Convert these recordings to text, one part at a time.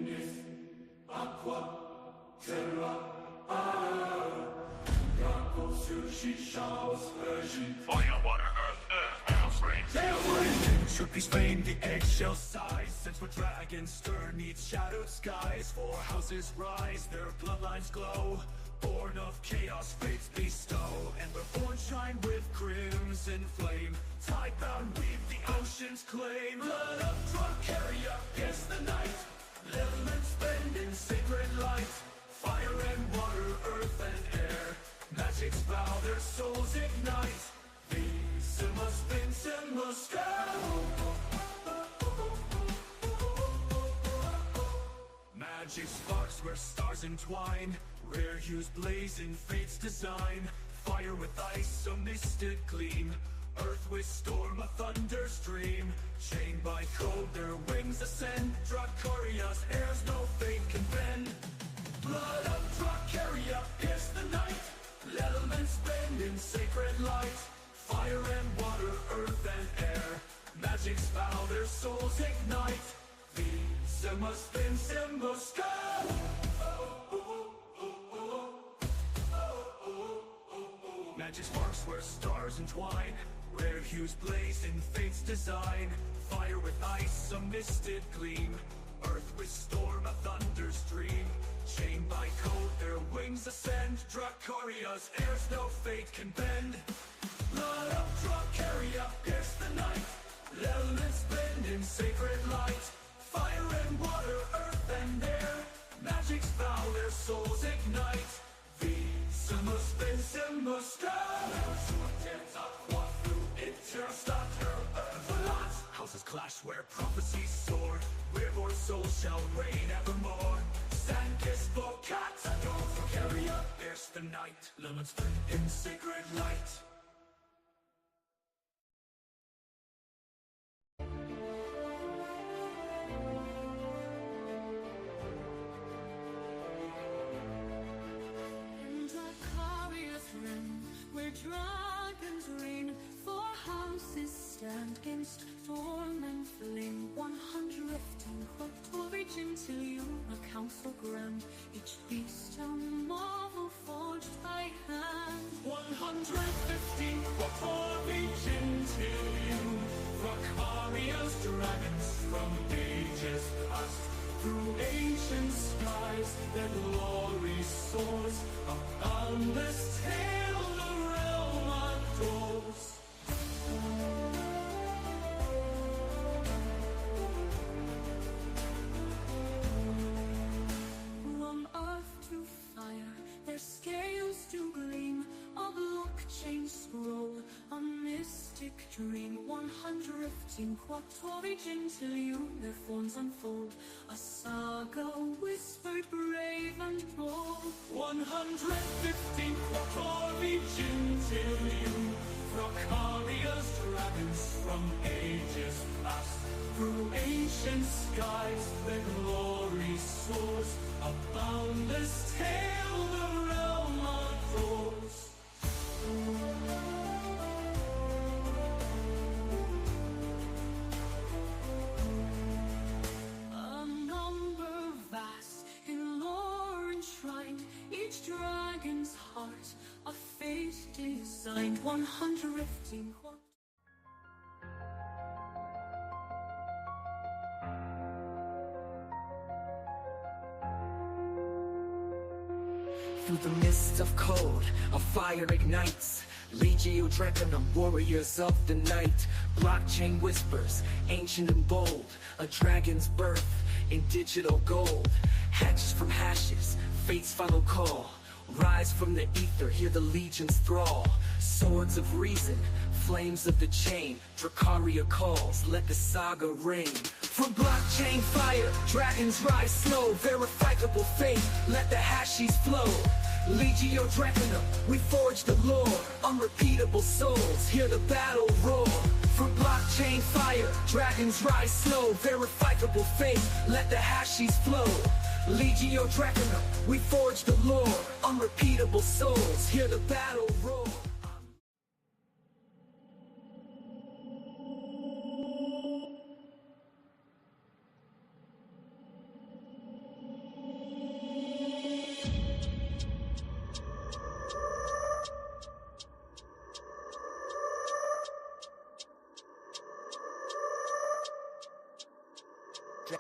Ignis, aqua, terra, air. Draco, sushi, showers, urging. Fire, water, earth, house, rain, tailwind. Should be Spain, the eggshell size. Since we're dragons, stern needs shadowed skies. Four houses rise, their bloodlines glow. Born of chaos, fates bestow. And we're born shine with crimson flame. Tide-bound weave the ocean's claim. Blood of Dragonchain against the night. Elements bend in sacred light. Fire and water, earth and air. Magic's vow, their souls ignite. Visimus, vincimus, magic sparks where stars entwine. Rare hues blazing, fate's design. Fire with ice, a mystic gleam. Earth with storm, a thunder stream. Chained by code, their wings ascend. Dragonchain's heirs no fate can bend. Blood of Dragonchain pierce the night. Elements bend in sacred light. Fire and water, earth and air. Magic's vow, their souls ignite. Visimus, vincimus, magic sparks where stars entwine. Rare hues blaze in fate's design. Fire with ice, a mystic gleam. Earth with storm, a thunder stream. Chained by code, their wings ascend. Dragonchain's heirs no fate can bend. Blood of Dragonchain pierce the night. Elements bend in sacred light. Fire and water, earth and air. Magic's vow, their souls ignite. Visimus, vincimus, houses clash where prophecies soar. Where our souls shall reign evermore. Sanctus vocat, Dragonchain pierce the night. Elements bend in sacred light. Dragons reign, four houses stand against storm and flame. 115 what region till you a council grand. Each beast a marvel forged by hand. 115 what region till you Dragonchain's dragons from ages past. Through ancient skies their glory soars. A boundless tale from earth to fire, their scales do gleam. A blockchain scroll, a mystic dream. 115 what origin till you their forms unfold. A saga whispered, brave and bold. 115 what origin till you Dragonchain's dragons from ages past. Through ancient skies their glory soars. A boundless tale the realm adores. A number vast in lore enshrined. Each dragon's heart a fate designed. 115 what through the mist of cold, a fire ignites. Legio Dragonum, warriors of the night. Blockchain whispers, ancient and bold. A dragon's birth in digital gold. Hatched from hashes, fate's final call. Rise from the ether, hear the legion's thrall. Swords of reason, flames of the chain. Dragonchain calls, let the saga ring. From blockchain fire, dragons rise slow. Verifiable fate, let the hashes flow. Legio Dragonum, we forge the lore. Unrepeatable souls, hear the battle roar. From blockchain fire, dragons rise slow. Verifiable fate, let the hashes flow. Legio Dragonum, we forge the lore. Unrepeatable souls, hear the battle roar.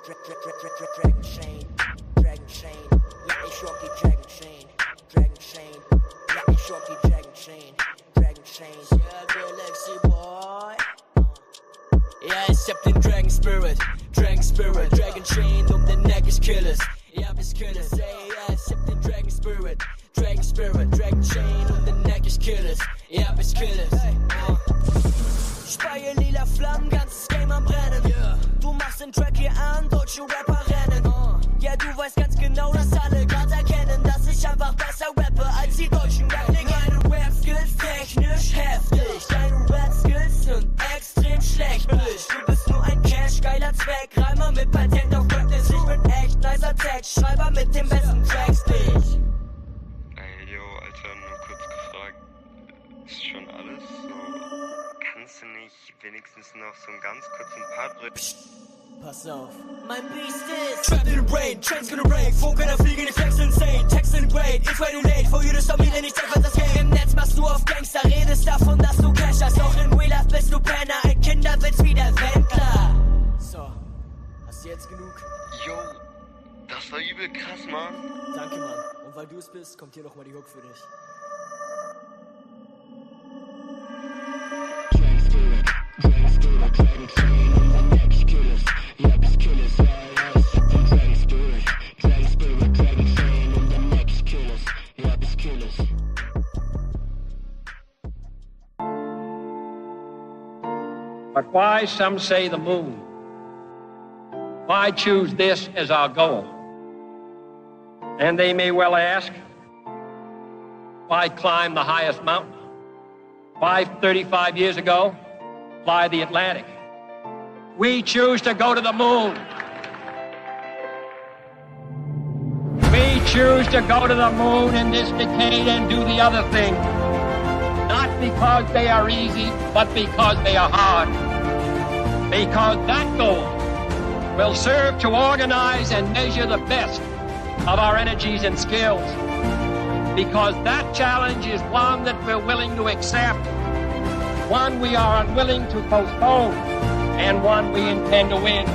Dragonchain, Dragonchain, yeah, it's Rocky Dragonchain, Dragonchain, yeah, it's Rocky Dragonchain, Dragonchain, yeah, Galaxy boy. Ja, ich hab den Dragon Spirit, Dragonchain den Neck, ich kill es. Ja, ich kill es, ey, ja, ich hab den Dragon Spirit, Dragonchain den Neck, ich kill es. Ja, ich kill es. Speie lila Flammen, ganzes Game am Brennen. Du machst den Track hier an, deutsche Rapper rennen. Ja, du weißt ganz genau, dass alle grad erkennen, dass ich einfach besser rappe als die deutschen Rap-Legenden. Meine Rap-Skills technisch heftig, deine Rap-Skills sind extrem schlecht. Du bist nur ein Cash-geiler Zweckreimer mit Patent auf Rapness. Ich bin echt nicer Textschreiber mit den besten Tracks, dich. Ey, yo, Alter, nur kurz gefragt, ist schon alles so? Kannst du nicht wenigstens noch so einen ganz kurzen Part drücken? Pass auf, mein Beast ist trapped in the brain, Trains gonna break, Funkener fliegen, die Flex insane, Text in grade, it's way too late, for you to stop me, denn ich zeig was das Game. Im Netz machst du auf Gangster, redest davon, dass du Cash hast, doch in Real Life bist du Penner, ein Kinderwitz wie der Wendler. So, hast du jetzt genug? Yo, das war übel krass, Mann. Danke, Mann, und weil du es bist, kommt hier nochmal die Hook für dich. But why, some say, the moon? Why choose this as our goal? And they may well ask, why climb the highest mountain? Why, 35 years ago, fly the Atlantic? We choose to go to the moon. We choose to go to the moon in this decade and do the other thing. Not because they are easy, but because they are hard. Because that goal will serve to organize and measure the best of our energies and skills. Because that challenge is one that we're willing to accept, one we are unwilling to postpone, and one we intend to win.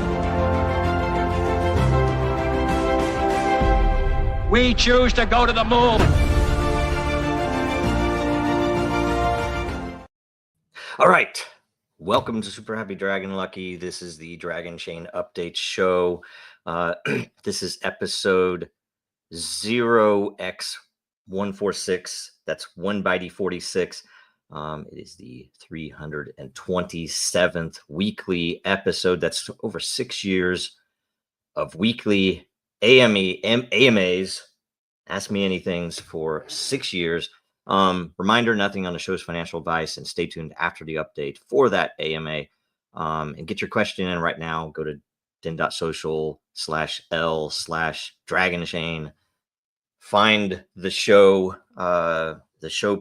We choose to go to the moon. All right. Welcome to Super Happy Dragon Lucky. This is the Dragonchain Update Show. This is episode 0x146. That's 1/46. It is the 327th weekly episode. That's over 6 years of weekly AMAs. Ask Me Anythings for 6 years. Reminder, nothing on the show's financial advice, and stay tuned after the update for that AMA. And get your question in right now. Go to Den.Social/L/Dragonchain. Find the show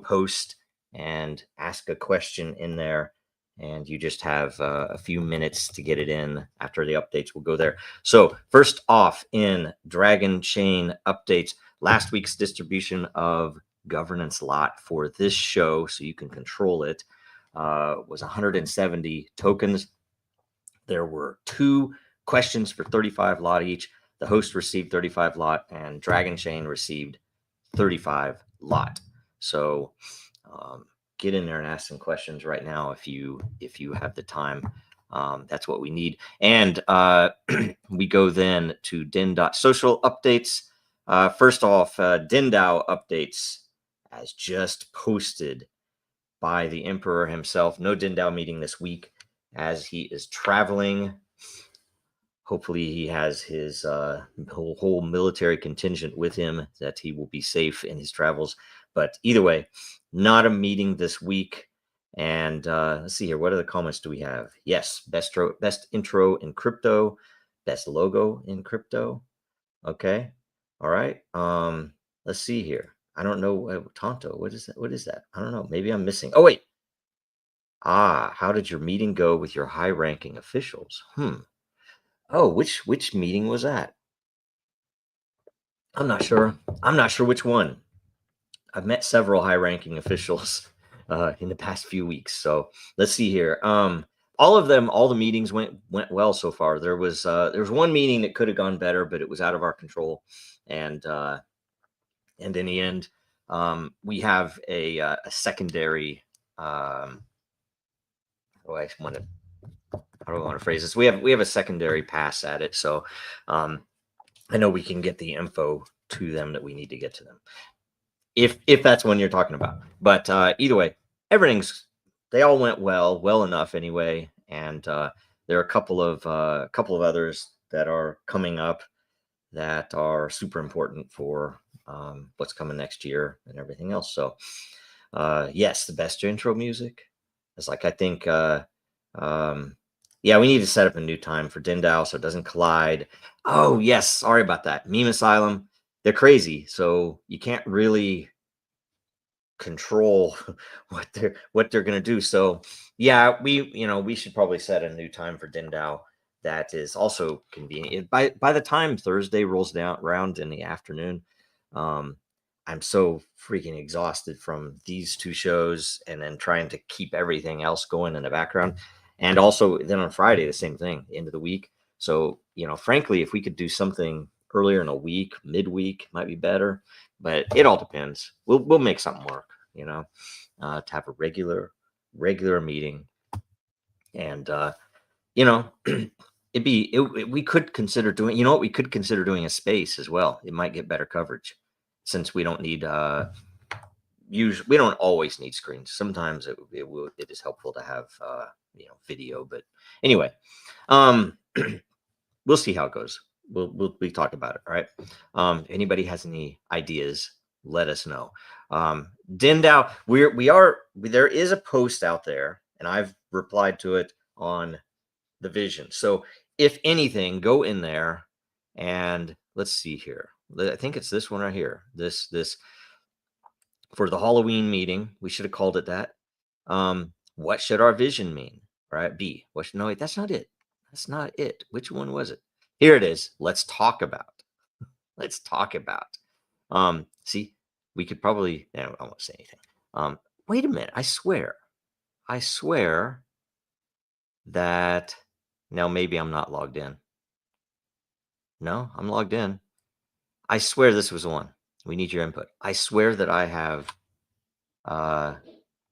post and ask a question in there. And you just have a few minutes to get it in after the updates. We'll go there. So first off, in Dragonchain updates, last week's distribution of governance lot for this show, so you can control it, was 170 tokens. There were 2 questions for 35 lot each. The host received 35 lot, and Dragonchain received 35 lot. So get in there and ask some questions right now if you have the time. That's what we need. And we go then to Den.Social updates. First off, DinDAO updates, as just posted by the Emperor himself. No DinDAO meeting this week as he is traveling. Hopefully he has his whole military contingent with him, that he will be safe in his travels. But either way, not a meeting this week. And let's see here. What other comments do we have? Yes, best intro in crypto, best logo in crypto. Okay. All right. Let's see here. I don't know. Tonto, what is that? What is that? I don't know. Maybe I'm missing. Oh, wait. How did your meeting go with your high-ranking officials? Oh, which meeting was that? I'm not sure. I'm not sure which one. I've met several high-ranking officials in the past few weeks. So let's see here. all of them, all the meetings went well so far. There was one meeting that could have gone better, but it was out of our control. And in the end, we have a secondary. How do I want to phrase this? We have a secondary pass at it, so I know we can get the info to them that we need to get to them, if that's one you're talking about. But either way, they all went well enough anyway, and there are a couple of others that are coming up that are super important for what's coming next year and everything else. So yes, the best intro music. It's like, I think yeah, we need to set up a new time for Den.DAO so it doesn't collide. Oh yes, sorry about that. Meme Asylum, they're crazy, so you can't really control what they're gonna do. So yeah, we should probably set a new time for Den.DAO that is also convenient. By the time Thursday rolls around in the afternoon, I'm so freaking exhausted from these two shows and then trying to keep everything else going in the background. And also then on Friday, the same thing, end of the week. So, frankly, if we could do something earlier in a week, midweek might be better, but it all depends. We'll make something work, to have a regular meeting. And, we could consider doing, we could consider doing a space as well. It might get better coverage since we don't need, we don't always need screens. Sometimes it is helpful to have, video, but anyway, we'll see how it goes. We'll talk about it. All right. Anybody has any ideas, let us know. Den.DAO, there is a post out there, and I've replied to it on the vision. So if anything, go in there and let's see here. I think it's this one right here. This for the Halloween meeting. We should have called it that. What should our vision mean? Right? B. No, wait, that's not it. That's not it. Which one was it? Here it is. Let's talk about. See, we could probably. I won't say anything. Wait a minute. I swear that now maybe I'm not logged in. No, I'm logged in. I swear this was the one. We need your input. I swear that I have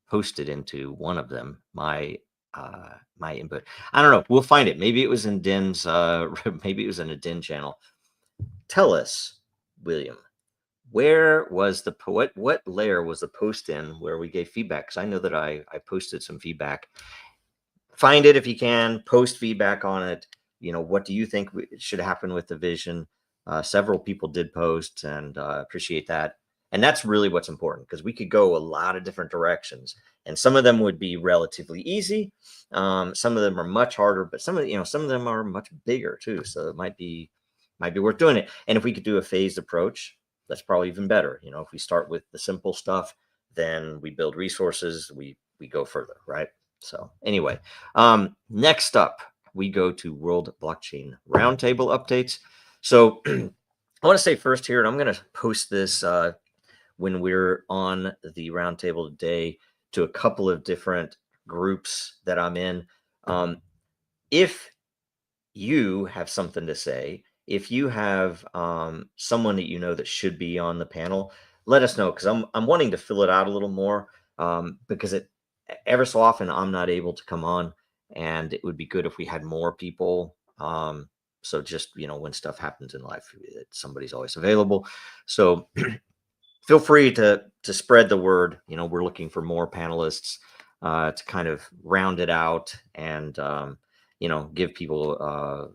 posted into one of them my input. I don't know. We'll find it. Maybe it was in Den's. Maybe it was in a Den channel. Tell us, William, where was what layer was the post in where we gave feedback? Because I know that I posted some feedback. Find it if you can. Post feedback on it. What do you think should happen with the vision? Several people did post, and appreciate that. And that's really what's important, because we could go a lot of different directions, and some of them would be relatively easy. Some of them are much harder, but some of them are much bigger too. So it might be worth doing it. And if we could do a phased approach, that's probably even better. If we start with the simple stuff, then we build resources, we go further, right? So anyway, next up, we go to World Blockchain Roundtable updates. So I want to say first here, and I'm going to post this when we're on the roundtable today to a couple of different groups that I'm in. If you have something to say, if you have someone that that should be on the panel, let us know, because I'm wanting to fill it out a little more, because ever so often I'm not able to come on, and it would be good if we had more people. So just, when stuff happens in life, somebody's always available. So feel free to spread the word. We're looking for more panelists to kind of round it out and, give people, a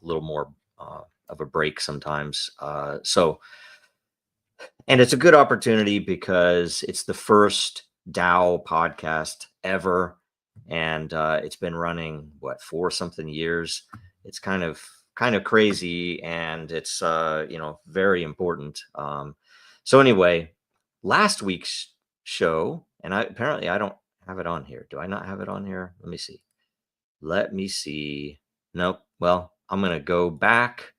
little more of a break sometimes. And it's a good opportunity because it's the first DAO podcast ever. And it's been running, 4-something years. It's kind of crazy, and it's very important. So anyway, last week's show, and I don't have it on here. Do I not have it on here? Let me see. Nope. Well, I'm gonna go back.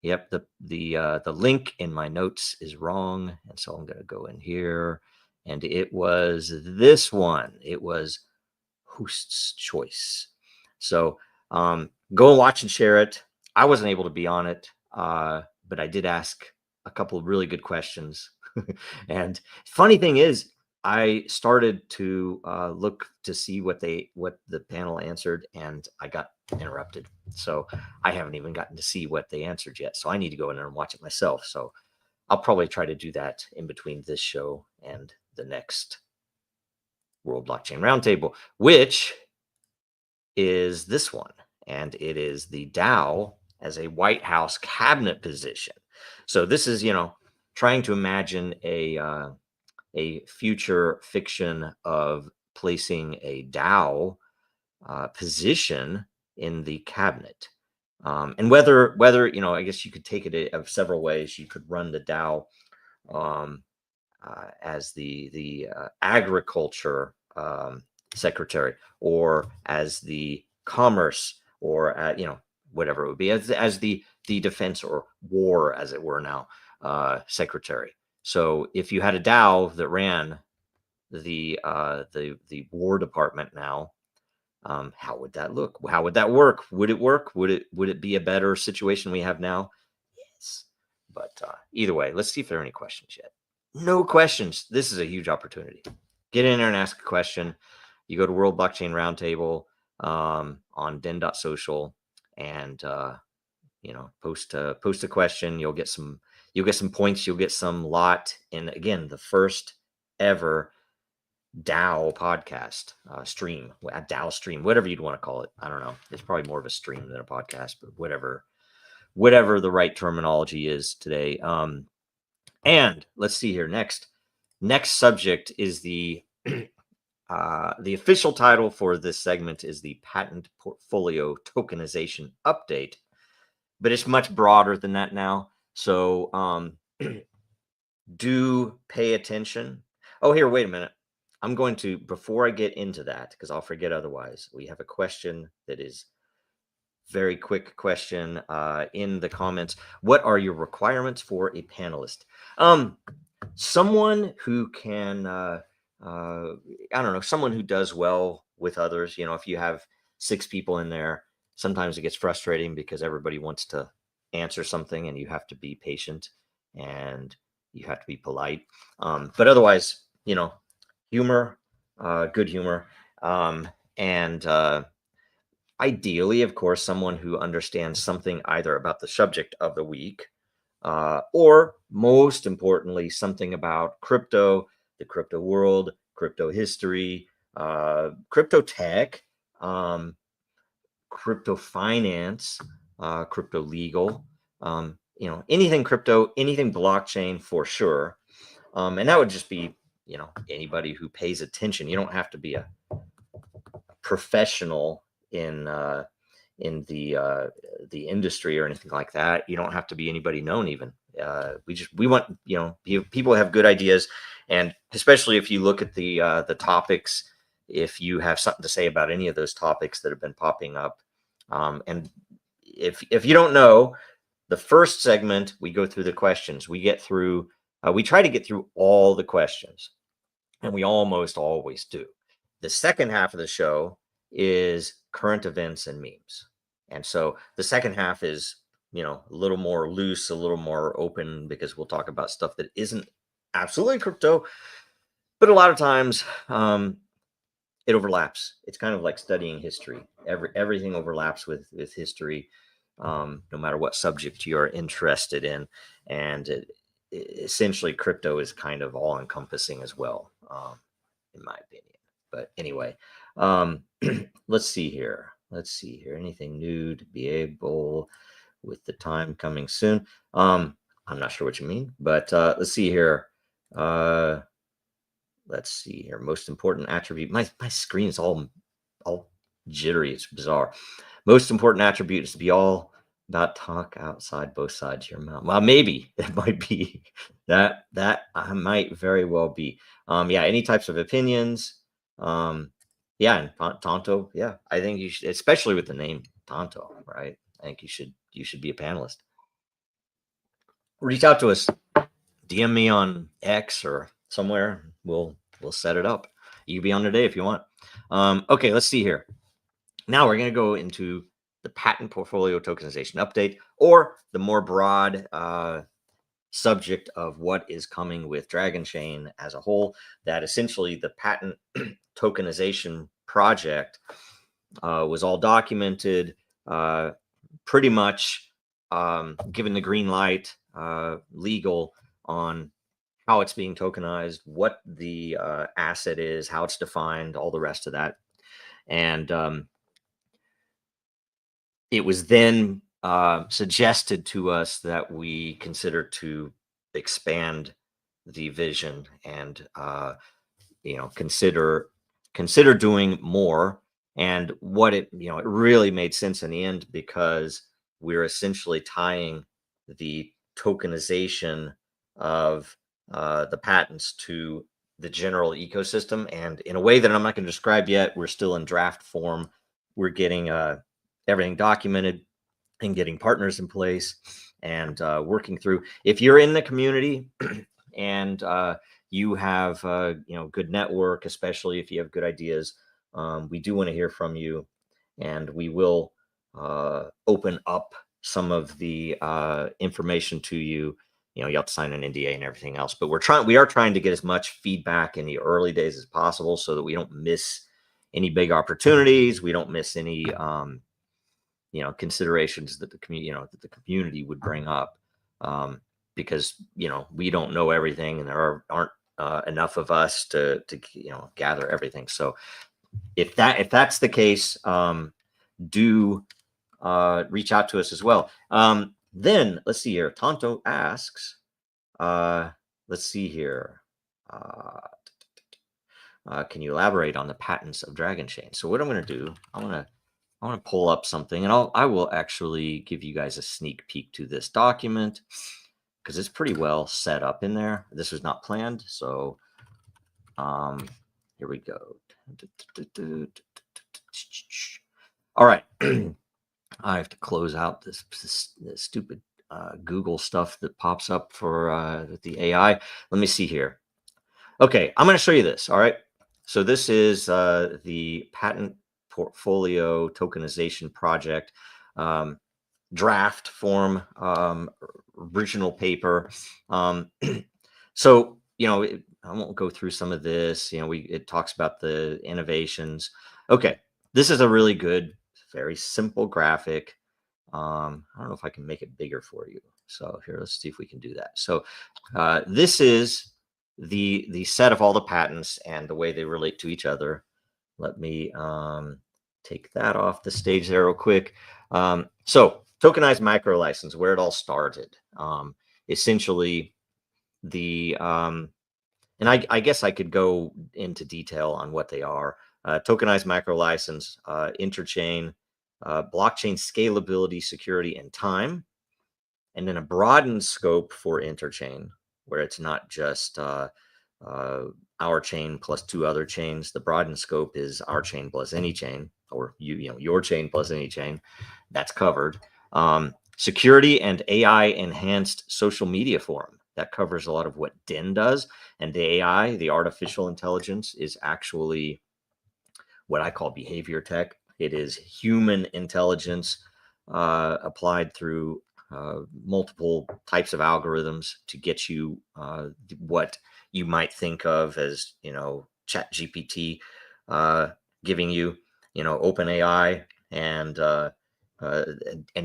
Yep, the link in my notes is wrong, and so I'm gonna go in here, and it was this one. It was host's choice. So go and watch and share it. I wasn't able to be on it, but I did ask a couple of really good questions. And funny thing is, I started to look to see what the panel answered, and I got interrupted. So I haven't even gotten to see what they answered yet. So I need to go in there and watch it myself. So I'll probably try to do that in between this show and the next World Blockchain Roundtable, which is this one. And it is the DAO as a White House cabinet position. So this is, trying to imagine a future fiction of placing a DAO position in the cabinet. And whether I guess you could take it of several ways. You could run the DAO as the agriculture secretary, or as the commerce, or whatever it would be, as the defense or war, as it were now, secretary. So if you had a DAO that ran the War Department now, how would that look? How would that work? Would it work? Would it be a better situation we have now? Yes. But either way, let's see if there are any questions yet. No questions. This is a huge opportunity. Get in there and ask a question. You go to World Blockchain Roundtable on Den.Social, and post a question. You'll get some points. You'll get some lot. And again, the first ever DAO podcast stream, a DAO stream, whatever you'd want to call it. I don't know. It's probably more of a stream than a podcast, but whatever the right terminology is today. And let's see here. Next subject is the official title for this segment is the Patent Portfolio Tokenization Update, but it's much broader than that now. So do pay attention. Oh, here, wait a minute. I'm going to, before I get into that, because I'll forget otherwise, we have a question that is very quick question in the comments. What are your requirements for a panelist? Someone who can, I don't know, someone who does well with others. If you have 6 people in there, sometimes it gets frustrating because everybody wants to answer something, and you have to be patient and you have to be polite. But otherwise, humor, good humor, and ideally, of course, someone who understands something either about the subject of the week, or most importantly, something about crypto, the crypto world, crypto history, crypto tech, crypto finance, crypto legal, anything crypto, anything blockchain for sure. And that would just be, anybody who pays attention. You don't have to be a professional in the industry or anything like that. You don't have to be anybody known even. We want, people have good ideas, and especially if you look at the topics, if you have something to say about any of those topics that have been popping up. And if you don't know, the first segment, we go through the questions. We try to get through all the questions, and we almost always do. The second half of the show is current events and memes. And so the second half is, a little more loose, a little more open, because we'll talk about stuff that isn't absolutely crypto, but a lot of times it overlaps. It's kind of like studying history. Everything overlaps with history, no matter what subject you're interested in. And essentially crypto is kind of all encompassing as well, in my opinion. But anyway, let's see here. Anything new to be able with the time coming soon? I'm not sure what you mean, but let's see here. Most important attribute. My screen is all jittery. It's bizarre. Most important attribute is to be all about talk outside both sides of your mouth. Well, maybe it might be that might very well be. Any types of opinions. And Tonto. Yeah, I think you should, especially with the name Tonto, right? I think you should be a panelist. Reach out to us, DM me on X or somewhere. We'll set it up. You can be on today if you want. Okay, let's see here. Now we're going to go into the patent portfolio tokenization update, or the more broad subject of what is coming with Dragonchain as a whole. That essentially the patent tokenization project was all documented, pretty much given the green light, legal, on how it's being tokenized, what the asset is, how it's defined, all the rest of that. And it was then suggested to us that we consider to expand the vision and consider doing more. And what it it really made sense in the end, because we're essentially tying the tokenization of the patents to the general ecosystem, and in a way that I'm not going to describe yet. We're still in draft form. We're getting everything documented and getting partners in place and working through. If you're in the community and you have good network, especially if you have good ideas, we do want to hear from you, and we will open up some of the information to you. You have to sign an NDA and everything else, but we are trying to get as much feedback in the early days as possible, so that we don't miss any big opportunities. We don't miss any considerations that the community would bring up, because we don't know everything, and there aren't enough of us to gather everything. So if that's the case, do reach out to us as well. Then let's see here. Tonto asks, let's see here. Can you elaborate on the patents of Dragonchain? So what I'm going to do, I want to pull up something, and I will actually give you guys a sneak peek to this document, because it's pretty well set up in there. This was not planned, so here we go. All right. I have to close out this stupid Google stuff that pops up for the AI. Let me see here. Okay, I'm going to show you this. All right. So this is the patent portfolio tokenization project, draft form, original paper. So I won't go through some of this. It talks about the innovations. Okay, this is a really good, very simple graphic. I don't know if I can make it bigger for you. So here, let's see if we can do that. So this is the set of all the patents and the way they relate to each other. Let me take that off the stage there real quick. So tokenized micro license, where it all started. Essentially, and I guess I could go into detail on what they are. Tokenized micro license, interchain, blockchain scalability, security, and time, and then a broadened scope for interchain, where it's not just our chain plus two other chains. The broadened scope is our chain plus any chain, or your chain plus any chain. That's covered. Security and AI enhanced social media forum. That covers a lot of what Den does. And the AI, the artificial intelligence, is actually what I call behavior tech. It is human intelligence applied through multiple types of algorithms to get you what you might think of as, ChatGPT giving you, OpenAI, and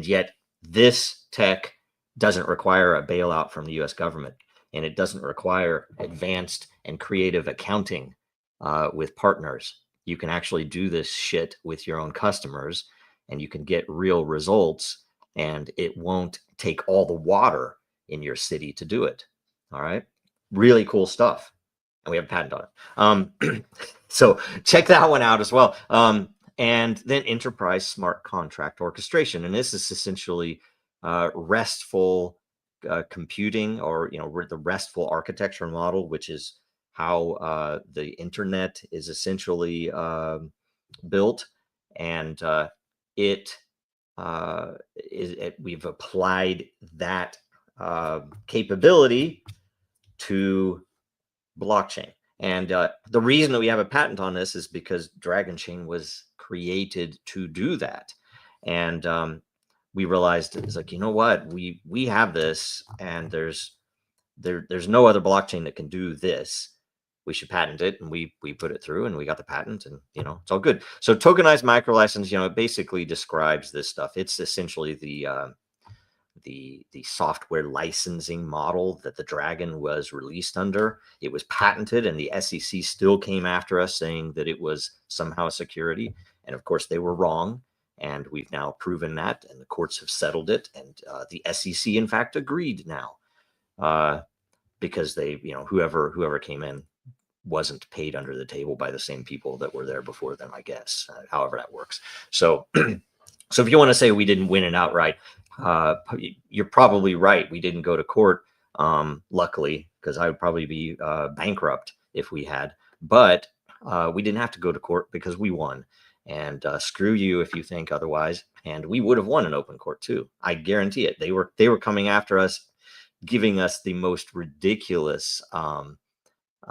yet this tech doesn't require a bailout from the U.S. government, and it doesn't require advanced and creative accounting with partners. You can actually do this shit with your own customers, and you can get real results, and it won't take all the water in your city to do it. All right. Really cool stuff. And we have a patent on it. So check that one out as well. And then enterprise smart contract orchestration. And this is essentially restful computing, or the restful architecture model, which is how the internet is essentially built. And we've applied that capability to blockchain. And the reason that we have a patent on this is because Dragonchain was created created to do that. And we realized it's like, you know what, we have this, and there's no other blockchain that can do this. We should patent it, and we put it through, and we got the patent, and it's all good. So tokenized micro license, it basically describes this stuff. It's essentially the software licensing model that the Dragon was released under. It was patented, and the SEC still came after us saying that it was somehow a security. And of course, they were wrong. And we've now proven that, and the courts have settled it. And the SEC, in fact, agreed now, because they, whoever came in wasn't paid under the table by the same people that were there before them, I guess, however that works. So, so if you want to say we didn't win it outright, you're probably right. We didn't go to court, luckily, because I would probably be bankrupt if we had. But we didn't have to go to court because we won. And screw you if you think otherwise. And we would have won in open court too. I guarantee it. They were coming after us, giving us the most ridiculous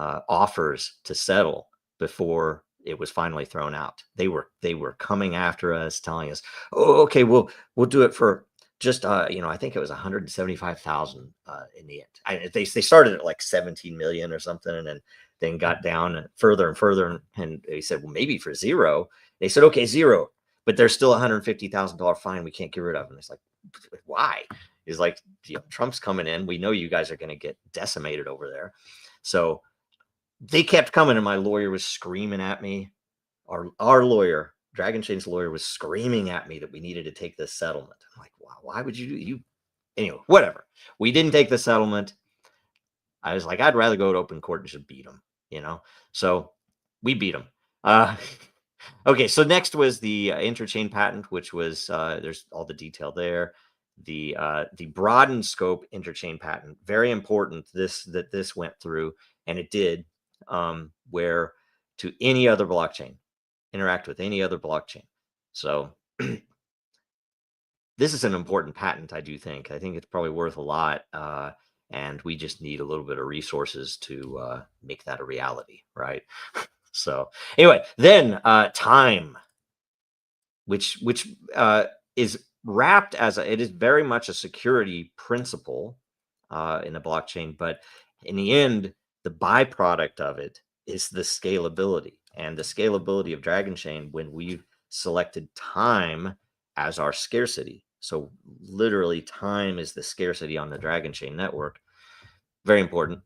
offers to settle before it was finally thrown out. They were coming after us, telling us, "Oh, okay, we'll do it for just I think it was 175,000 in the end." They started at like 17 million or something, and then got down further and further, and they said, "Well, maybe for zero." They said, "Okay, zero, but there's still $150,000 fine we can't get rid of." And it's like, why? It's like, Trump's coming in. We know you guys are going to get decimated over there. So they kept coming, and my lawyer was screaming at me. Our lawyer, Dragonchain's lawyer, was screaming at me that we needed to take this settlement. I'm like, wow, why would you do you? Anyway, whatever. We didn't take the settlement. I was like, I'd rather go to open court and just beat them, So we beat them. Okay, so next was the interchain patent, which was there's all the detail there. The broadened scope interchain patent, very important. This went through, and it did, where to any other blockchain, interact with any other blockchain. So this is an important patent, I do think. I think it's probably worth a lot, and we just need a little bit of resources to make that a reality, right? So anyway, then time, which is wrapped as it is very much a security principle in the blockchain, but in the end, the byproduct of it is the scalability. And the scalability of Dragonchain, when we've selected time as our scarcity. So literally, time is the scarcity on the Dragonchain network. Very important.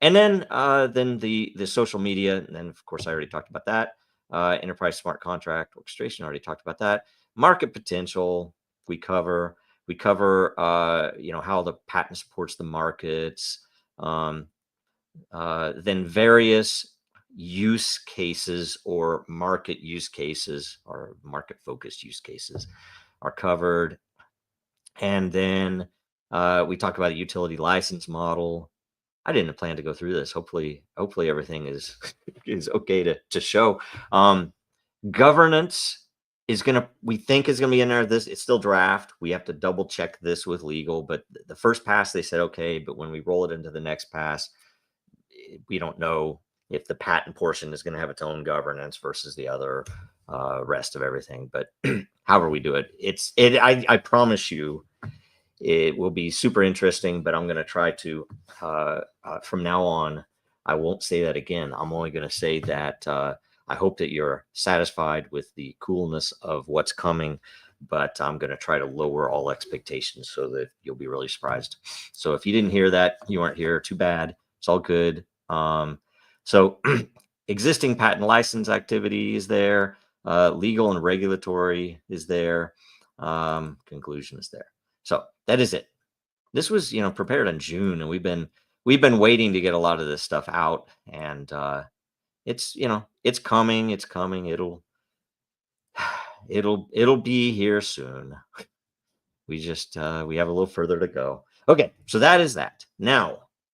And then the social media, and then of course I already talked about that. Enterprise smart contract orchestration, already talked about that. Market potential, we cover how the patent supports the markets. Then various use cases or market use cases or market focused use cases are covered. And then we talked about a utility license model. I didn't plan to go through this. Hopefully everything is okay to show. Governance we think is gonna be in there. It's still draft. We have to double check this with legal, but the first pass they said okay, but when we roll it into the next pass, we don't know if the patent portion is going to have its own governance versus the other rest of everything. But however we do it, I promise you, it will be super interesting. But I'm going to try to from now on, I won't say that again. I'm only going to say that I hope that you're satisfied with the coolness of what's coming, but I'm going to try to lower all expectations so that you'll be really surprised. So if you didn't hear that, you weren't here, too bad. It's all good. So existing patent license activity is there. Legal and regulatory is there. Conclusion is there. So that is it. This was, prepared in June, and we've been waiting to get a lot of this stuff out, and it's coming. It's coming. It'll be here soon. We just we have a little further to go. Okay, so that is that.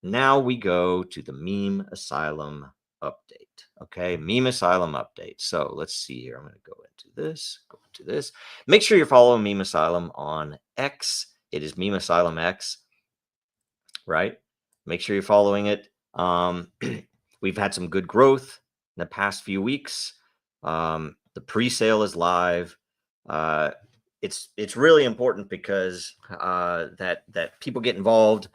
Now we go to the Meme Asylum update. Okay, Meme Asylum update. So let's see here. I'm going to go into this. Make sure you're following Meme Asylum on X. It is Meme Asylum X, right? Make sure you're following it. We've had some good growth in the past few weeks. The pre-sale is live. It's really important because that people get involved.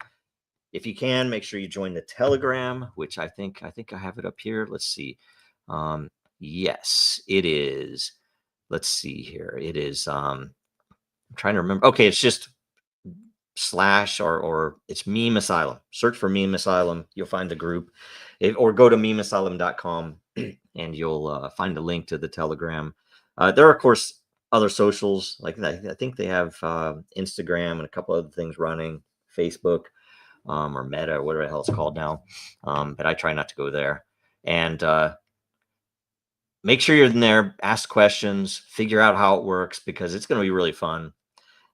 If you can, make sure you join the Telegram, which I think I have it up here. Let's see. Yes, it is. Let's see here. It is. I'm trying to remember. Okay, it's just / or it's Meme Asylum. Search for Meme Asylum. You'll find the group, or go to memeasylum.com and you'll find a link to the Telegram. There are, of course, other socials. Like I think they have Instagram and a couple other things running, Facebook, or Meta, or whatever the hell it's called now. But I try not to go there. And make sure you're in there, ask questions, figure out how it works, because it's going to be really fun.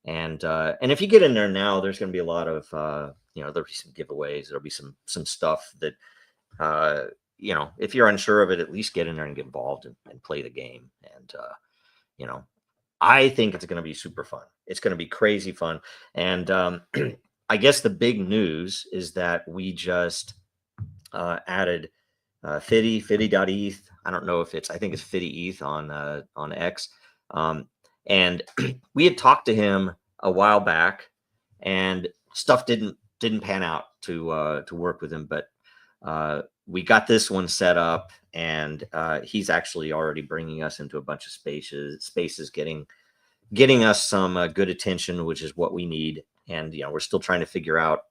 And if you get in there now, there's going to be a lot of there'll be some giveaways. There'll be some stuff that if you're unsure of it, at least get in there and get involved and play the game. And I think it's going to be super fun. It's going to be crazy fun. And I guess the big news is that we just added Fiddy.eth. I don't know if I think it's Fiddy.eth on X. And we had talked to him a while back, and stuff didn't pan out to work with him. But we got this one set up, and he's actually already bringing us into a bunch of spaces, getting us some good attention, which is what we need. And we're still trying to figure out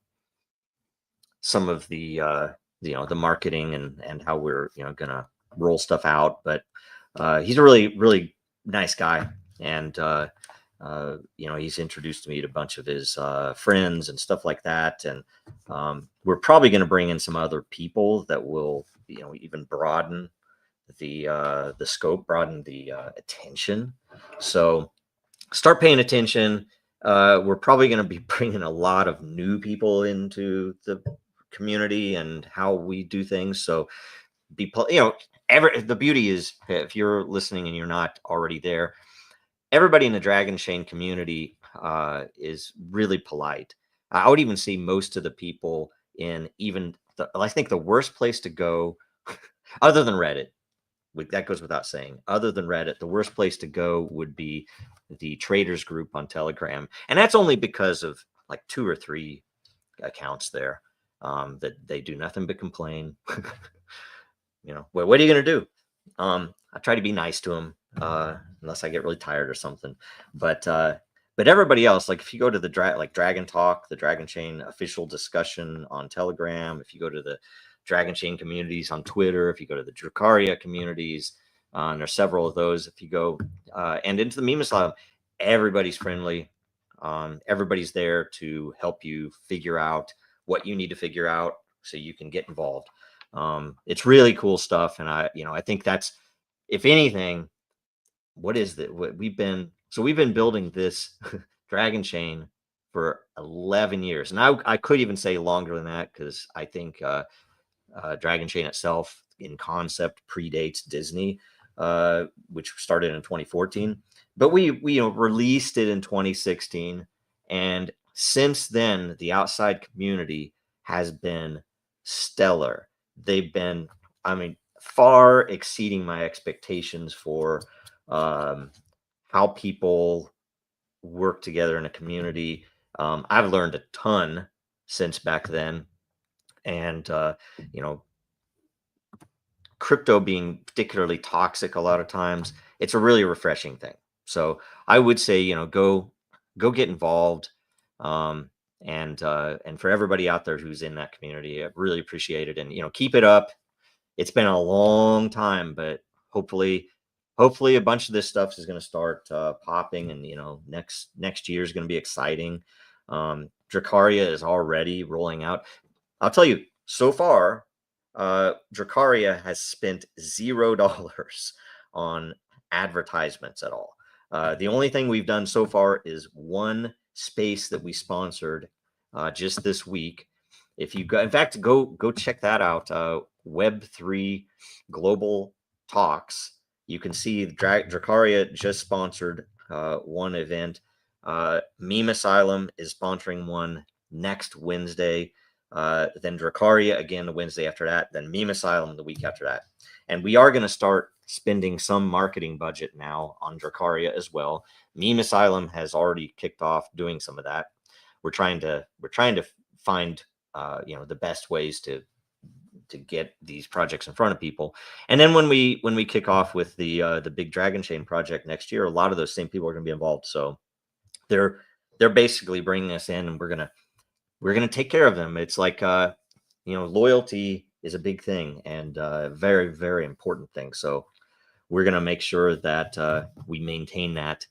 some of the the marketing and how we're gonna roll stuff out. But he's a really, really nice guy. And, he's introduced me to a bunch of his friends and stuff like that. And we're probably going to bring in some other people that will, even broaden the scope, broaden the attention. So start paying attention. We're probably going to be bringing a lot of new people into the community and how we do things. So the beauty is, if you're listening and you're not already there, everybody in the Dragonchain community is really polite. I would even see most of the people in I think the worst place to go, other than Reddit, that goes without saying, other than Reddit, the worst place to go would be the traders group on Telegram. And that's only because of like 2 or 3 accounts there that they do nothing but complain. Well, what are you going to do? I try to be nice to them. Unless I get really tired or something, but everybody else, like if you go to the Dragon Talk, the Dragonchain official discussion on Telegram, if you go to the Dragonchain communities on Twitter, if you go to the Dracaria communities, and there's several of those. If you go and into the Meme Asylum, everybody's friendly. Everybody's there to help you figure out what you need to figure out so you can get involved. It's really cool stuff, and I think that's, if anything, what is that? We've been building this Dragonchain for 11 years, and I could even say longer than that, because I think Dragonchain itself in concept predates Disney, which started in 2014. But we released it in 2016, and since then the outside community has been stellar. They've been, far exceeding my expectations for how people work together in a community. I've learned a ton since back then, and crypto being particularly toxic a lot of times, it's a really refreshing thing. So I would say, go get involved, and for everybody out there who's in that community, I really appreciate it, and keep it up. It's been a long time, but hopefully a bunch of this stuff is going to start popping, and next year is going to be exciting. Dracaria is already rolling out. I'll tell you, so far Dracaria has spent $0 on advertisements at all. The only thing we've done so far is one space that we sponsored just this week. If you go, in fact, go check that out. Web3 Global Talks. You can see Dracaria just sponsored one event. Meme Asylum is sponsoring one next Wednesday. Then Dracaria again the Wednesday after that. Then Meme Asylum the week after that. And we are going to start spending some marketing budget now on Dracaria as well. Meme Asylum has already kicked off doing some of that. We're trying to find the best ways to get these projects in front of people. And then when we kick off with the big Dragonchain project next year, a lot of those same people are going to be involved. So they're basically bringing us in, and we're gonna take care of them. It's like loyalty is a big thing, and very, very important thing. So we're gonna make sure that we maintain that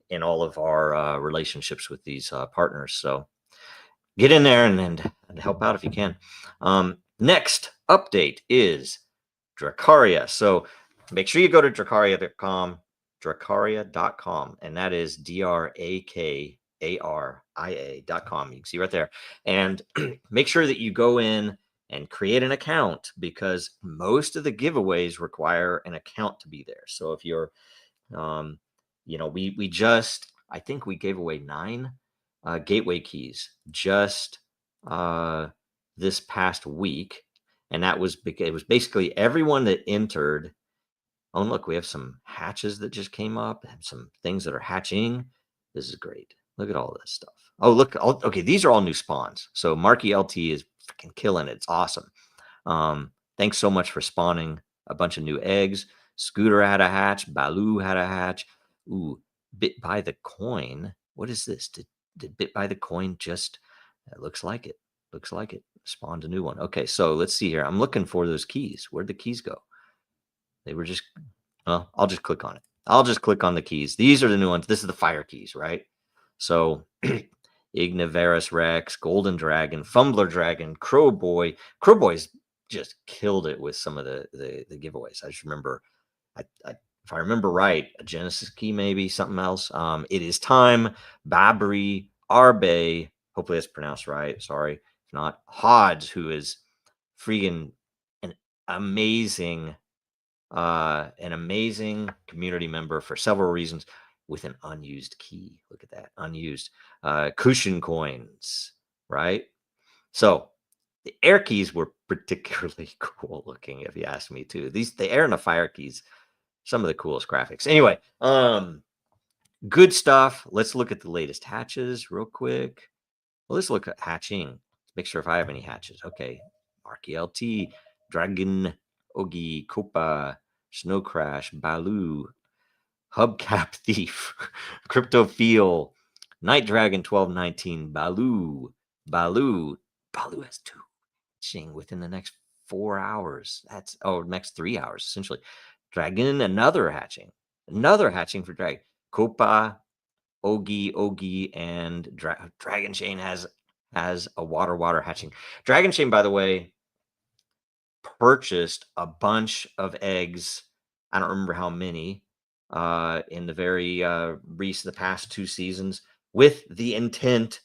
in all of our relationships with these partners. So get in there and help out if you can. Next update is Dracaria. So make sure you go to Dracaria.com, and that is DRAKARIA.com. You can see right there. And make sure that you go in and create an account, because most of the giveaways require an account to be there. So if you're, I think we gave away 9 gateway keys just this past week, and it was basically everyone that entered. Oh, look, we have some hatches that just came up, and some things that are hatching. This is great. Look at all this stuff. Oh, look. Okay, these are all new spawns. So Marky LT is freaking killing it. It's awesome. Thanks so much for spawning a bunch of new eggs. Scooter had a hatch. Baloo had a hatch. Ooh, Bit by the Coin. What is this? Did Bit by the Coin just... It looks like it. Looks like it. Spawned a new one. Okay, so let's see here. I'm looking for those keys. Where'd the keys go? They were just... Well, I'll just click on it. I'll just click on the keys. These are the new ones. This is the fire keys, right? So Ignivarus Rex, Golden Dragon, Fumbler Dragon, Crowboy. Crowboy's just killed it with some of the giveaways. I just remember, if I remember right, a Genesis key, maybe something else. It is time. Babri, Arbe, hopefully that's pronounced right. Sorry if not. Hodge, who is freaking an amazing community member for several reasons, with an unused key. Look at that, unused. Cushion coins, right? So the air keys were particularly cool looking, if you ask me too. The air and the fire keys, some of the coolest graphics. Anyway, good stuff. Let's look at the latest hatches real quick. Well, let's look at hatching. Make sure if I have any hatches. Okay, Marky LT, Dragon, Ogi, Copa, Snow Crash, Baloo, Hubcap Thief, Crypto Feel, Night Dragon 1219, Baloo has 2 hatching within the next 4 hours. Next 3 hours essentially. Dragon, another hatching for Dragon. Copa, Ogi, and Dragonchain has a water hatching. Dragonchain, by the way, purchased a bunch of eggs. I don't remember how many in the very the past 2 seasons, with the intent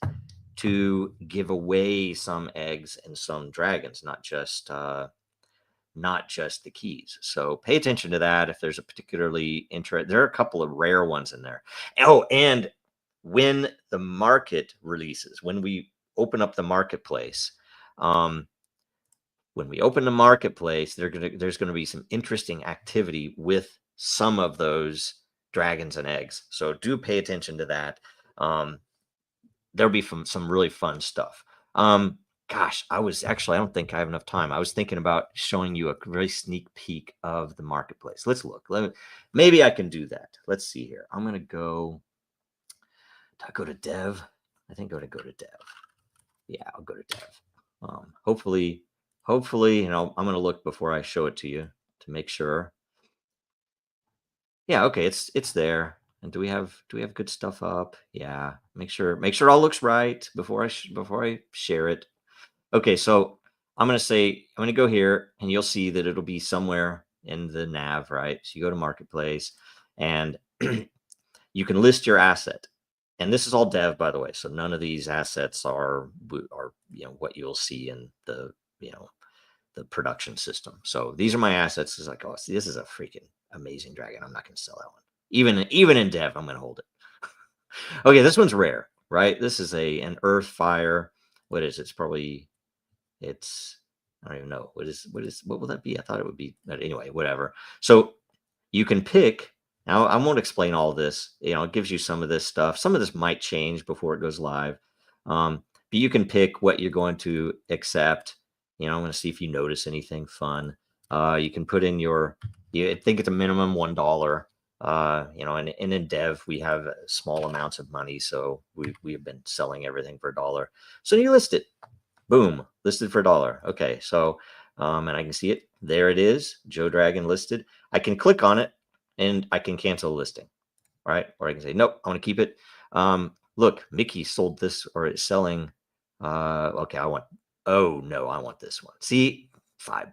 to give away some eggs and some dragons, not just the keys. So pay attention to that if there's a particularly interest. There are a couple of rare ones in there. Oh, and when the market releases, when we open up the marketplace, there's going to be some interesting activity with some of those dragons and eggs. So do pay attention to that. There'll be some really fun stuff. Gosh, I don't think I have enough time. I was thinking about showing you a very sneak peek of the marketplace. Let's look. Maybe I can do that. Let's see here. I'm going to go. Do I go to dev? I think I'm going to go to dev. Yeah, I'll go to dev. Hopefully, I'm going to look before I show it to you to make sure. Yeah, okay, it's there. And do we have good stuff up? Yeah, make sure it all looks right before I share it. Okay, so I'm going to go here, and you'll see that it'll be somewhere in the nav, right? So you go to marketplace, and you can list your asset. And this is all dev, by the way. So none of these assets are what you'll see in the production system. So these are my assets. It's like, oh, see, this is a freaking amazing dragon. I'm not going to sell that one. Even in dev, I'm going to hold it. Okay, this one's rare, right? This is an earth fire. What is it? I don't even know. What will that be? I thought it would be, but anyway, whatever. So you can pick. Now, I won't explain all this. You know, it gives you some of this stuff. Some of this might change before it goes live. But you can pick what you're going to accept. You know, I'm going to see if you notice anything fun. You can put in I think it's a minimum $1. You know, and in dev, we have small amounts of money. So we have been selling everything for $1. So you list it. Boom, listed for $1. Okay, so, and I can see it. There it is, Joe Dragon listed. I can click on it and I can cancel the listing, right? Or I can say, nope, I want to keep it. Look, Mickey sold this or it's selling. Okay, oh no, I want this one. See, $5.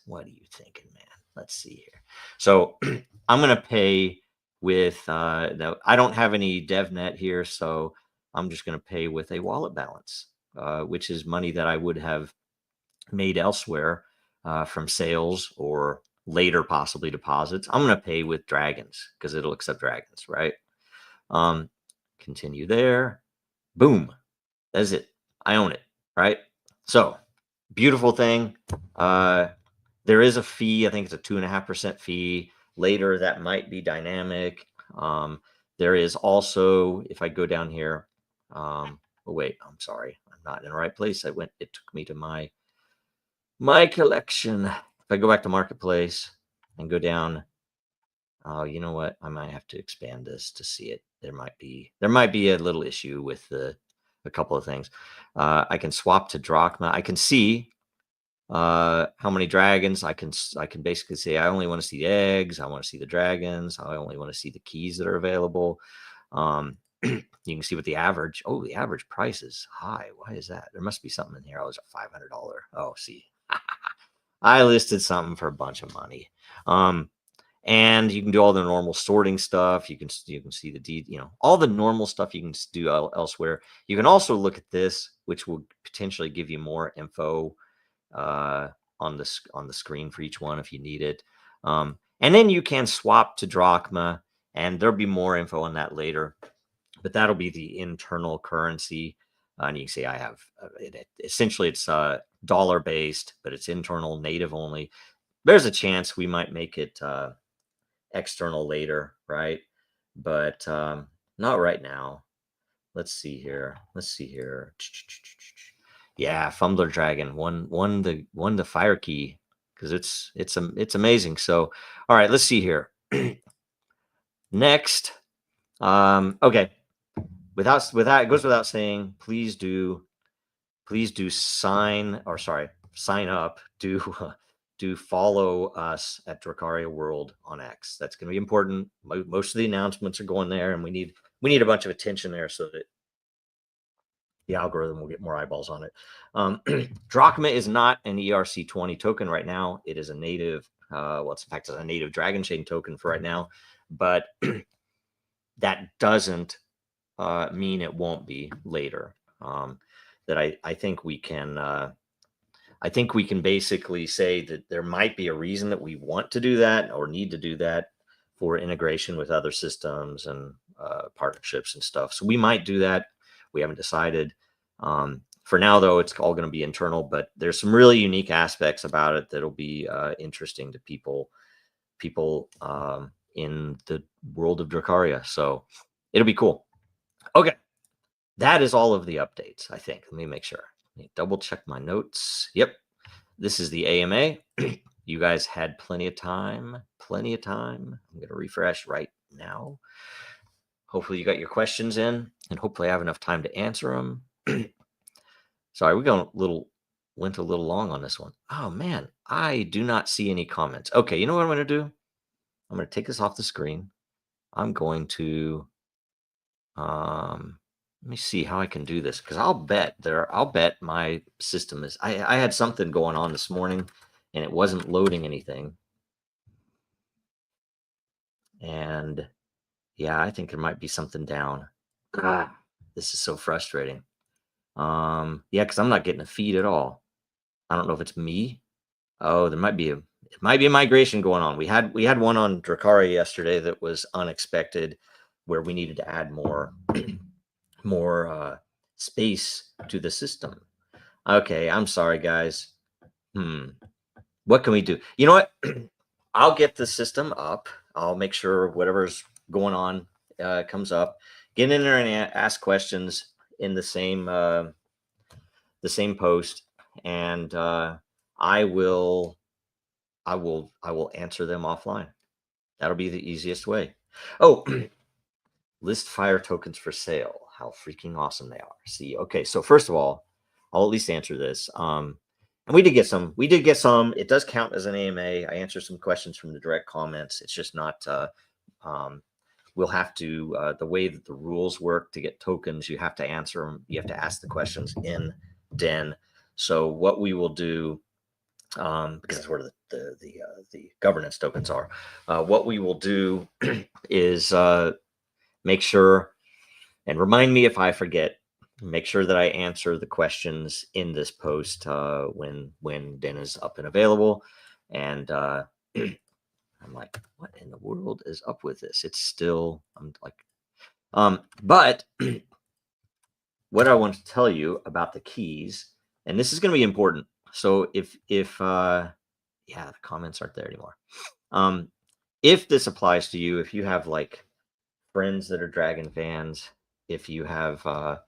What are you thinking, man? Let's see here. So I'm going to pay with, no, I don't have any DevNet here, so I'm just going to pay with a wallet balance, which is money that I would have made elsewhere from sales or later possibly deposits. I'm going to pay with Dragons because it'll accept Dragons, right? Continue there. Boom. That's it. I own it, right? So beautiful thing. There is a fee. I think it's a 2.5% fee. Later, that might be dynamic. There is also, if I go down here, oh wait, I'm sorry, I'm not in the right place. It took me to my collection. If I go back to Marketplace and go down, oh, you know what? I might have to expand this to see it. There might be a little issue with a couple of things. I can swap to drachma. I can see how many dragons. I can basically say I only want to see the eggs. I want to see the dragons. I only want to see the keys that are available. You can see what the average. Oh, the average price is high. Why is that? There must be something in here. Oh, it's a $500. Oh, see, I listed something for a bunch of money. And you can do all the normal sorting stuff. You can see the all the normal stuff you can do elsewhere. You can also look at this, which will potentially give you more info on the screen for each one if you need it. And then you can swap to drachma, and there'll be more info on that later. But that'll be the internal currency. And you can see I have essentially it's dollar based, but it's internal, native only. There's a chance we might make it external later, right? But not right now. Let's see here. Yeah, Fumbler Dragon won the fire key because it's amazing. So, all right, let's see here. Next, okay. Without it goes without saying, please do sign up. Do follow us at Dracaria World on X. That's going to be important. Most of the announcements are going there, and we need a bunch of attention there so that the algorithm will get more eyeballs on it. Drachma is not an ERC20 token right now. It is a native, it's a native Dragonchain token for right now, but that doesn't mean it won't be later. That I think we can basically say that there might be a reason that we want to do that or need to do that for integration with other systems and partnerships and stuff. So we might do that. We haven't decided. For now, though, it's all going to be internal, but there's some really unique aspects about it that'll be interesting to people in the world of Dracaria. So it'll be cool. Okay. That is all of the updates, I think. Let me make sure. Let me double check my notes. Yep. This is the AMA. You guys had plenty of time. I'm going to refresh right now. Hopefully you got your questions in, and hopefully I have enough time to answer them. Sorry, went a little long on this one. Oh man, I do not see any comments. Okay, you know what I'm going to do? I'm going to take this off the screen. I'm going to let me see how I can do this, because I'll bet my system is. I had something going on this morning, and it wasn't loading anything. And yeah, I think there might be something down. This is so frustrating. Yeah, because I'm not getting a feed at all. I don't know if it's me. Oh, it might be a migration going on. We had one on Dracaria yesterday that was unexpected, where we needed to add more space to the system. Okay, I'm sorry, guys. What can we do? You know what? I'll get the system up. I'll make sure whatever's going on comes up. Get in there and ask questions in the same post, and I will answer them offline. That'll be the easiest way. Oh, list fire tokens for sale. How freaking awesome they are. See, okay, so first of all, I'll at least answer this. And we did get some. It does count as an AMA. I answered some questions from the direct comments. It's just not. We'll have to. The way that the rules work to get tokens, you have to answer them. You have to ask the questions in Den. So what we will do, because that's where the governance tokens are. What we will do is make sure, and remind me if I forget, make sure that I answer the questions in this post when Den is up and available. And I'm like, what in the world is up with this? It's still, I'm like, but what I want to tell you about the keys, and this is going to be important. So if yeah, the comments aren't there anymore. If this applies to you, if you have like friends that are Dragon fans, if you have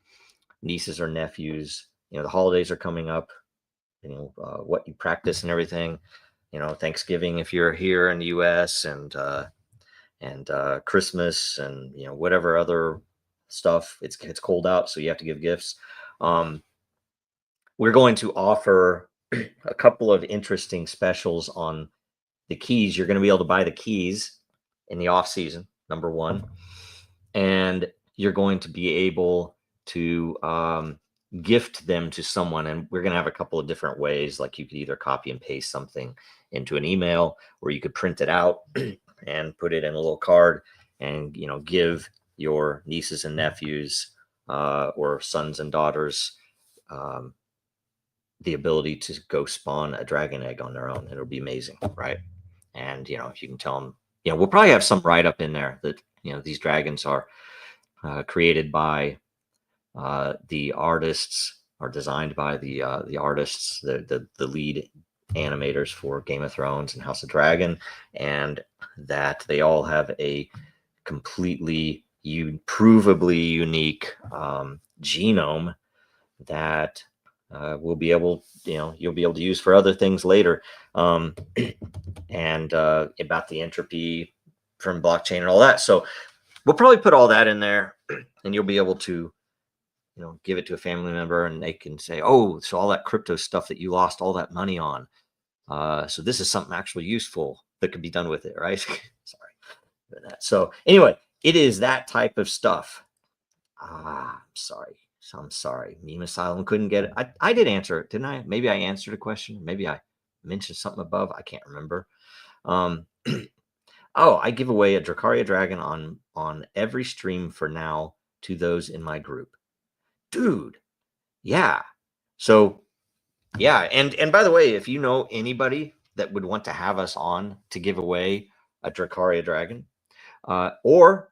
nieces or nephews, the holidays are coming up, what you practice and everything, Thanksgiving if you're here in the US, and Christmas, and whatever other stuff. It's cold out, so you have to give gifts. We're going to offer a couple of interesting specials on the keys. You're going to be able to buy the keys in the off season, number one, and you're going to be able to gift them to someone. And we're going to have a couple of different ways. Like you could either copy and paste something into an email, or you could print it out and put it in a little card and, give your nieces and nephews or sons and daughters the ability to go spawn a dragon egg on their own. It'll be amazing, right? And, if you can tell them, we'll probably have some write-up in there that, these dragons are created by the artists, are designed by the artists, the lead animators for Game of Thrones and House of Dragon, and that they all have a completely provably unique genome that we'll be able, you'll be able to use for other things later, and about the entropy from blockchain and all that. So we'll probably put all that in there, and you'll be able to, give it to a family member, and they can say, oh, so all that crypto stuff that you lost all that money on, so this is something actually useful that could be done with it, right? Sorry for that. So anyway, it is that type of stuff. I'm sorry. Meme Asylum couldn't get it. I did answer it, didn't I? Maybe I answered a question. Maybe I mentioned something above. I can't remember. Oh, I give away a Dracaria Dragon on every stream for now to those in my group. Dude, yeah. So, yeah. And by the way, if you know anybody that would want to have us on to give away a Dracaria Dragon, or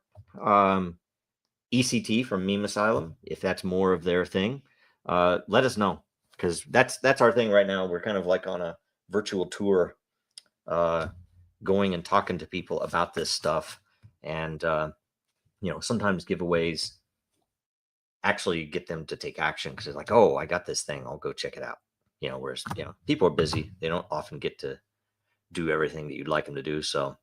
ECT from Meme Asylum, if that's more of their thing, let us know, because that's our thing right now. We're kind of like on a virtual tour, going and talking to people about this stuff, and sometimes giveaways actually get them to take action, because it's like, oh, I got this thing, I'll go check it out. Whereas people are busy, they don't often get to do everything that you'd like them to do. So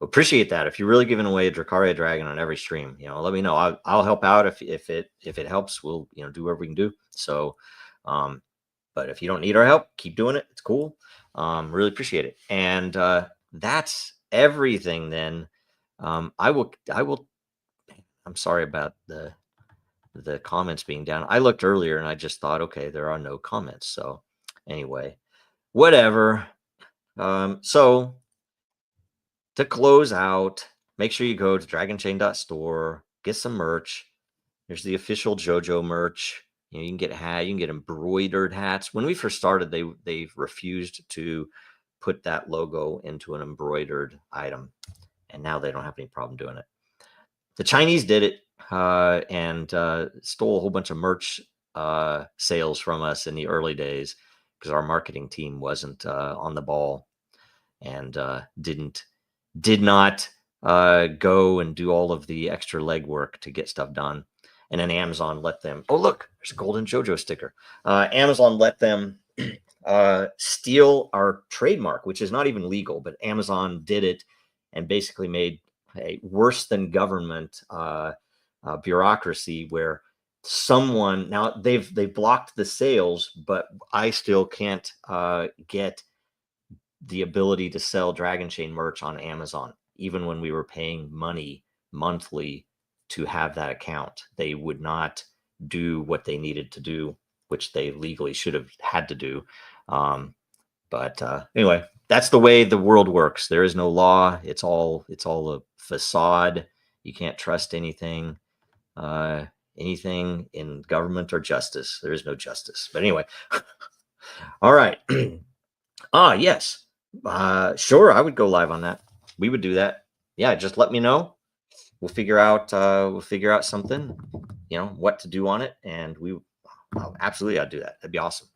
appreciate that. If you're really giving away a Dracaria Dragon on every stream, let me know. I'll help out if it helps. We'll do whatever we can do. So, but if you don't need our help, keep doing it. It's cool. Really appreciate it. And that's everything. Then I will. I'm sorry about the comments being down. I looked earlier and I just thought, okay, there are no comments. So anyway, whatever. So to close out, make sure you go to Dragonchain.Store, get some merch. There's the official JoJo merch. You can get hat, you can get embroidered hats. When we first started, they refused to put that logo into an embroidered item, and now they don't have any problem doing it. The Chinese did it and stole a whole bunch of merch sales from us in the early days, because our marketing team wasn't on the ball and didn't did not go and do all of the extra legwork to get stuff done. And then Amazon let them, oh, look, there's a golden JoJo sticker. Amazon let them steal our trademark, which is not even legal, but Amazon did it and basically made a worse than government bureaucracy where someone, now they've blocked the sales, but I still can't get the ability to sell Dragonchain merch on Amazon. Even when we were paying money monthly to have that account, they would not do what they needed to do, which they legally should have had to do. But anyway, that's the way the world works. There is no law. It's all a facade. You can't trust anything in government or justice. There is no justice. But anyway, all right. Yes. Sure, I would go live on that. We would do that. Yeah, just let me know. We'll figure out something, what to do on it, and absolutely I'd do that. That'd be awesome.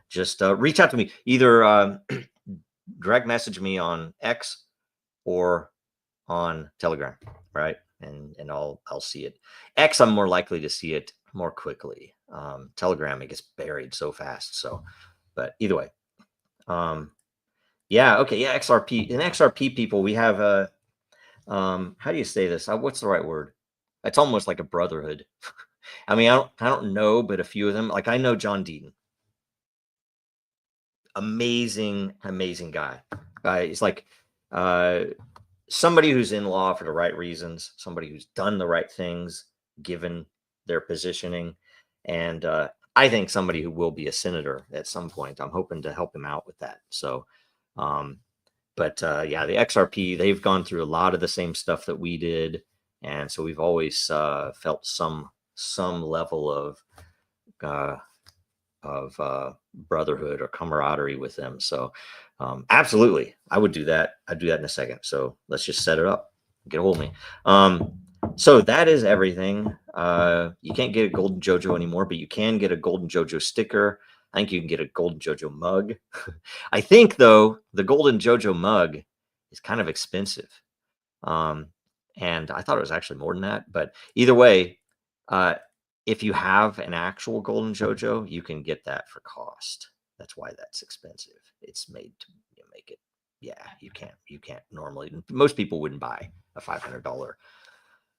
Just reach out to me, either direct message me on X or on Telegram, right? And I'll see it. X, I'm more likely to see it more quickly. Telegram, it gets buried so fast. So, but either way, yeah, okay, yeah, XRP. In XRP people, we have a how do you say this? What's the right word? It's almost like a brotherhood. I mean, I don't know, but a few of them, like I know John Deaton. Amazing guy. He's like somebody who's in law for the right reasons, somebody who's done the right things given their positioning, and I think somebody who will be a senator at some point. I'm hoping to help him out with that. So but yeah, the XRP, they've gone through a lot of the same stuff that we did, and so we've always felt some level of brotherhood or camaraderie with them. So absolutely, I would do that. I'd do that in a second. So let's just set it up. Get a hold of me. So that is everything. You can't get a golden JoJo anymore, but you can get a golden JoJo sticker. I think you can get a golden JoJo mug. I think, though, the golden JoJo mug is kind of expensive. And I thought it was actually more than that. But either way, if you have an actual golden JoJo, you can get that for cost. That's why that's expensive. It's made to make it. Yeah, you can't normally. Most people wouldn't buy a $500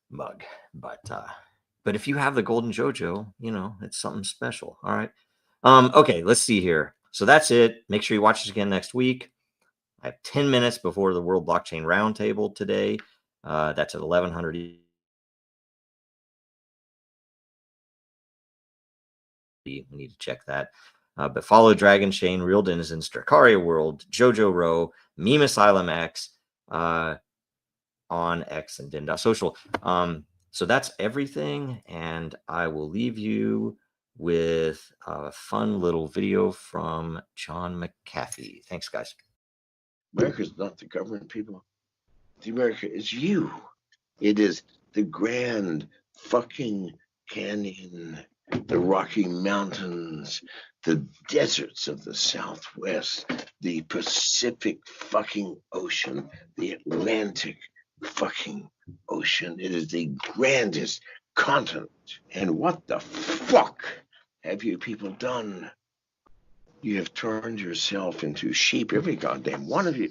mug. But if you have the golden JoJo, it's something special. All right. Okay, let's see here. So that's it. Make sure you watch us again next week. I have 10 minutes before the World Blockchain Roundtable today. That's at 1100. We need to check that. But follow Dragonchain, Real Denizens, Dracaria World, JoJo Row, Meme Asylum X on X and Den.Social. So that's everything, and I will leave you with a fun little video from John McAfee. Thanks, guys. America's not the government, people. The America is you. It is the Grand fucking Canyon, the Rocky Mountains, the deserts of the Southwest, the Pacific fucking Ocean, the Atlantic fucking Ocean. It is the grandest continent. And what the fuck have you people done? You have turned yourself into sheep, every goddamn one of you.